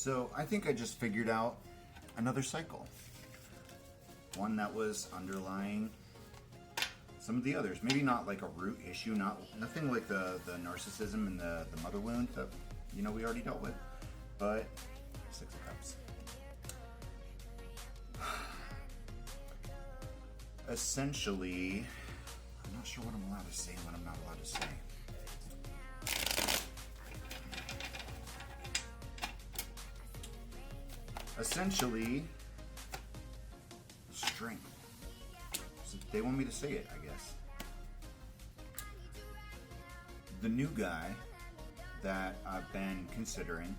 So I think I just figured out another cycle. One that was underlying some of the others. Maybe not like a root issue, nothing like the narcissism and the mother wound that we already dealt with. But Six of Cups. Essentially, I'm not sure what I'm allowed to say and what I'm not allowed to say. Essentially, strength. So they want me to say it, I guess. The new guy that I've been considering,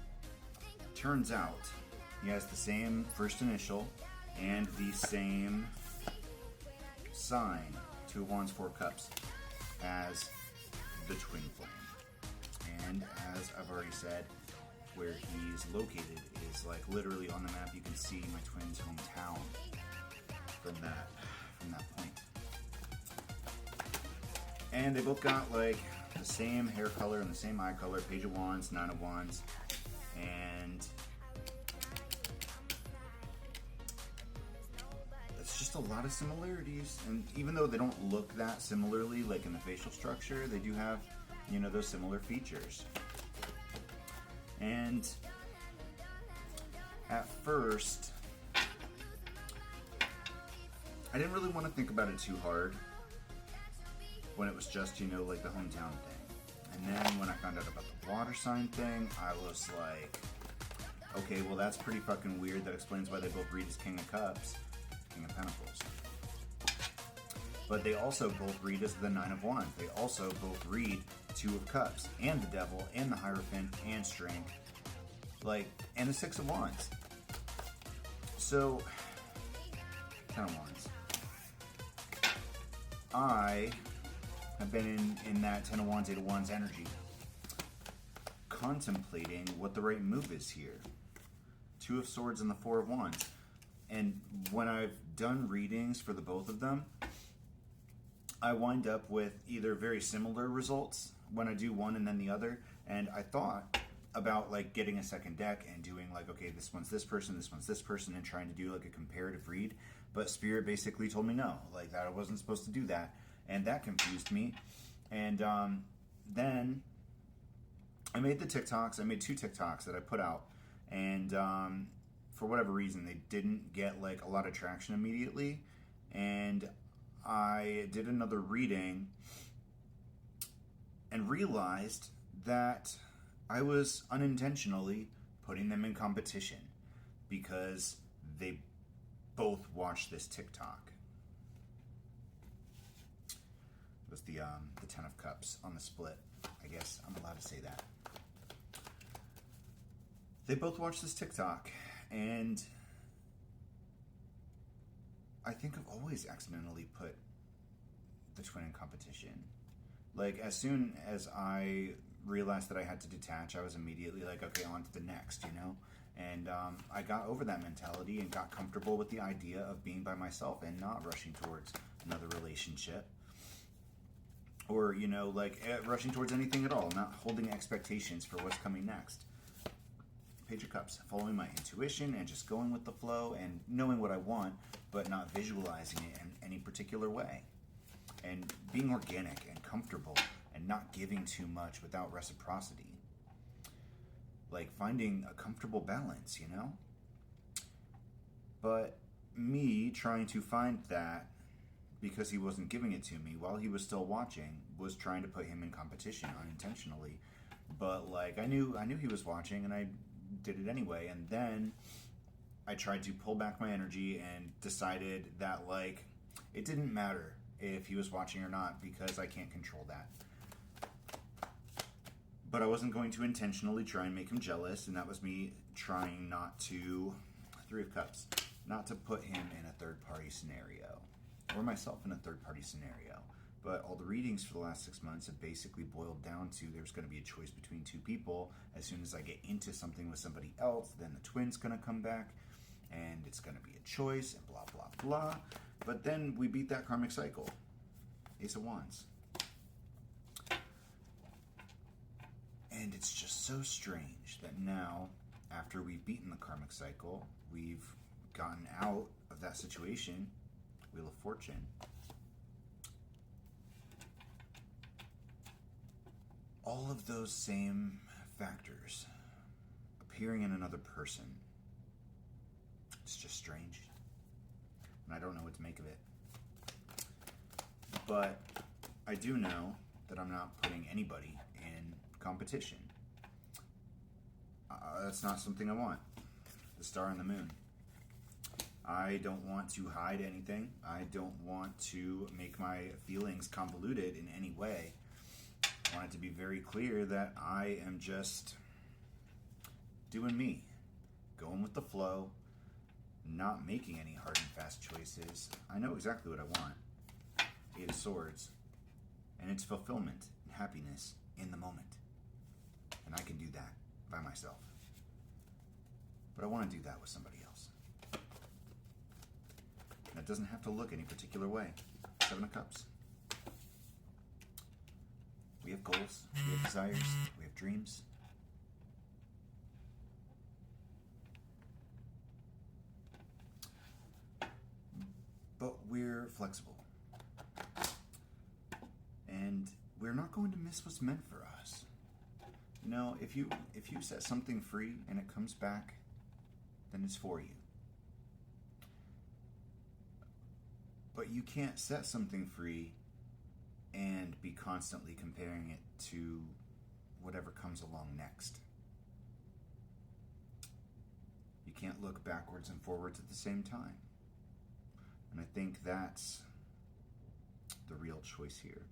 turns out he has the same first initial and the same sign, Two of Wands, Four of Cups, as the twin flame. And as I've already said, where he's located is like literally on the map. You can see my twin's hometown from that point. And they both got like the same hair color and the same eye color, Page of Wands, Nine of Wands, and it's just a lot of similarities. And even though they don't look that similarly, like in the facial structure, they do have, those similar features. And at first, I didn't really want to think about it too hard when it was just, like the hometown thing. And then when I found out about the water sign thing, I was like, okay, well that's pretty fucking weird. That explains why they both read as King of Cups, King of Pentacles. But they also both read as the Nine of Wands. They also both read Two of Cups, and the Devil, and the Hierophant, and Strength, and the Six of Wands. So, Ten of Wands. I have been in that Ten of Wands, Eight of Wands energy, contemplating what the right move is here. Two of Swords and the Four of Wands. And when I've done readings for the both of them, I wind up with either very similar results when I do one and then the other. And I thought about getting a second deck and doing okay, this one's this person, and trying to do a comparative read. But Spirit basically told me no, that I wasn't supposed to do that. And that confused me. And then I made the TikToks. I made 2 TikToks that I put out. And for whatever reason, they didn't get a lot of traction immediately. And I did another reading and realized that I was unintentionally putting them in competition because they both watched this TikTok. It was the Ten of Cups on the split. I guess I'm allowed to say that. They both watched this TikTok, and I think I've always accidentally put the twin in competition. As soon as I realized that I had to detach, I was immediately okay, on to the next, And I got over that mentality and got comfortable with the idea of being by myself and not rushing towards another relationship. Or, rushing towards anything at all, not holding expectations for what's coming next. Page of Cups, following my intuition and just going with the flow and knowing what I want, but not visualizing it in any particular way. And being organic and comfortable and not giving too much without reciprocity. Finding a comfortable balance, But me trying to find that because he wasn't giving it to me while he was still watching was trying to put him in competition unintentionally. But I knew he was watching and I did it anyway. And then I tried to pull back my energy and decided that it didn't matter if he was watching or not because I can't control that. But I wasn't going to intentionally try and make him jealous, and that was me trying not to, Three of Cups, not to put him in a third-party scenario, or myself in a third-party scenario. But all the readings for the last 6 months have basically boiled down to there's going to be a choice between 2 people. As soon as I get into something with somebody else, then the twin's going to come back, and it's going to be a choice, and blah, blah, blah. But then we beat that karmic cycle. Ace of Wands. And it's just so strange that now, after we've beaten the karmic cycle, we've gotten out of that situation, Wheel of Fortune, all of those same factors appearing in another person, it's just strange. And I don't know what to make of it. But I do know that I'm not putting anybody in competition. That's not something I want. The star and the moon. I don't want to hide anything. I don't want to make my feelings convoluted in any way. I want it to be very clear that I am just doing me, going with the flow, not making any hard and fast choices. I know exactly what I want. Eight of Swords. And it's fulfillment and happiness in the moment. And I can do that by myself. But I want to do that with somebody else. And it doesn't have to look any particular way. Seven of Cups. We have goals, we have desires, we have dreams. But we're flexible. And we're not going to miss what's meant for us. You know, if you set something free and it comes back, then it's for you. But you can't set something free and be constantly comparing it to whatever comes along next. You can't look backwards and forwards at the same time. And I think that's the real choice here.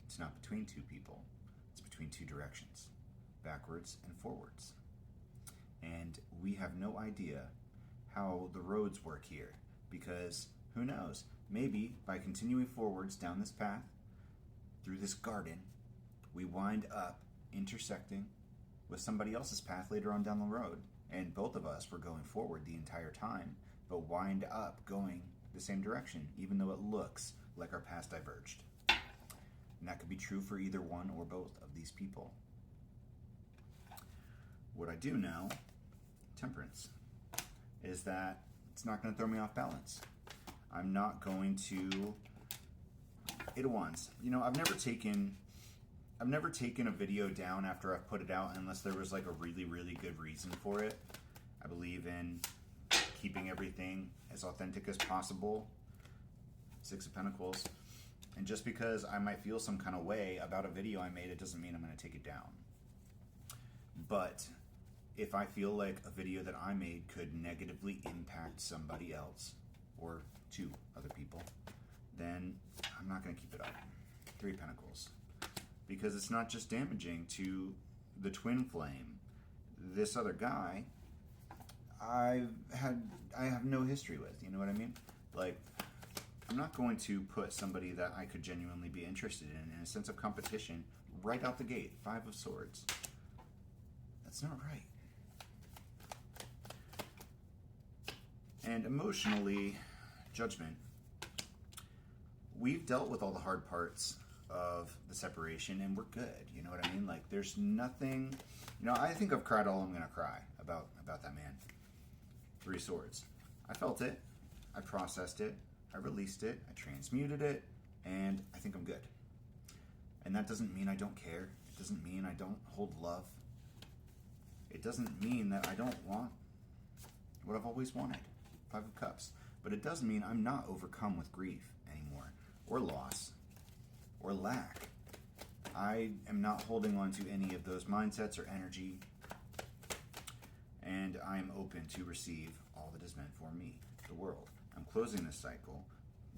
It's not between two people. It's between two directions, backwards and forwards. And we have no idea how the roads work here, because who knows? Maybe by continuing forwards down this path, through this garden, we wind up intersecting with somebody else's path later on down the road. And both of us were going forward the entire time, but wind up going the same direction, even though it looks like our paths diverged. And that could be true for either one or both of these people. What I do know, Temperance, is that it's not going to throw me off balance. I'm not going to... Eight of Wands. You know, I've never taken a video down after I've put it out unless there was like a really, really good reason for it. I believe in keeping everything as authentic as possible. Six of Pentacles. And just because I might feel some kind of way about a video I made, it doesn't mean I'm going to take it down. But if I feel like a video that I made could negatively impact somebody else or two other people, then I'm not going to keep it up. Three of Pentacles. Because it's not just damaging to the twin flame. This other guy, I have no history with. You know what I mean? Like, I'm not going to put somebody that I could genuinely be interested in a sense of competition right out the gate. Five of Swords. That's not right. And emotionally, Judgment. We've dealt with all the hard parts of the separation and we're good. You know what I mean? Like, there's nothing, you know, I think I've cried all I'm going to cry about that man. Three of Swords. I felt it. I processed it. I released it. I transmuted it. And I think I'm good. And that doesn't mean I don't care. It doesn't mean I don't hold love. It doesn't mean that I don't want what I've always wanted. Five of Cups. But it does mean I'm not overcome with grief anymore, or loss, or lack. I am not holding on to any of those mindsets or energy, and I am open to receive all that is meant for me, the world. I'm closing this cycle,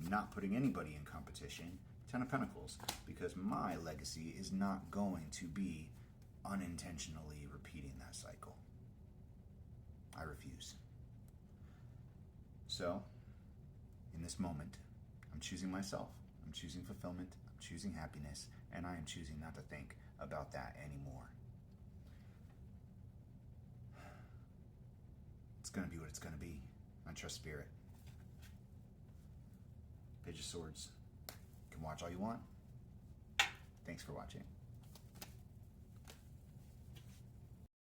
not putting anybody in competition. Ten of Pentacles, because my legacy is not going to be unintentionally repeating that cycle. I refuse. So, in this moment, I'm choosing myself. I'm choosing fulfillment. I'm choosing happiness. And I am choosing not to think about that anymore. It's going to be what it's going to be. I trust Spirit. Page of Swords. You can watch all you want. Thanks for watching.